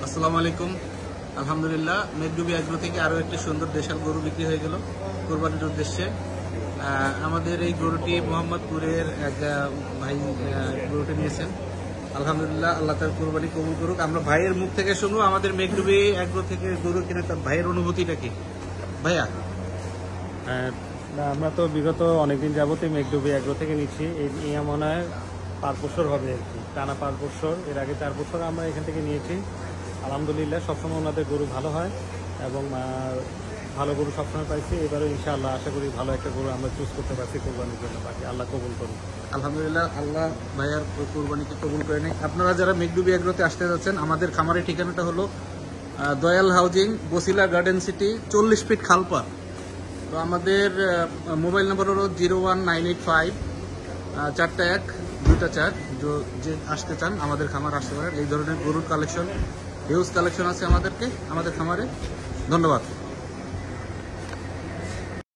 আসসালামু আলাইকুম। আলহামদুলিল্লাহ, মেঘডুবি এগ্রো থেকে আরও একটি সুন্দর দেশাল গরু বিক্রি হয়ে গেল কোরবানির উদ্দেশ্যে। আমাদের এই গরুটি মোহাম্মদপুরের এক ভাই গরুটি নিয়েছেন। আলহামদুলিল্লাহ, আল্লাহ তার কোরবানি কবুল করুক। আমরা ভাইয়ের মুখ থেকে শুনবো আমাদের মেঘডুবি এগ্রো থেকে গরু কিনে তার ভাইয়ের অনুভূতিটা কি। ভাইয়া, আমরা তো বিগত অনেকদিন যাবতই মেঘডুবি এগ্রো থেকে নিচ্ছি। এই মনে হয় 5 বছর হবে আর কি, টানা 5 বছর। এর আগে 4 বছর আমরা এখান থেকে নিয়েছি। আলহামদুলিল্লাহ, সবসময় ওনাদের গরু ভালো হয় এবং ভালো গরু সবসময় পাইছি। এবারে ইনশাআল্লাহ আশা করি ভালো একটা গরু আমরা চুজ করতে পারছি কোরবানির জন্য। বাকি আল্লাহ কবুল করুন। আলহামদুলিল্লাহ, আল্লাহ ভাইয়ার কোরবানিকে কবুল করে নেই। আপনারা যারা মেঘডুবি এগ্রোতে আসতে যাচ্ছেন, আমাদের খামারের ঠিকানাটা হলো Dayal housing, Basila garden city, 40 feet খালপা। তো আমাদের মোবাইল নাম্বার হলো 01985 4 1 2 4। যে আসতে চান আমাদের খামার আসতে পারেন। এই ধরনের গরুর কালেকশন, হিউজ কালেকশন আছে আমাদের খামারে। ধন্যবাদ।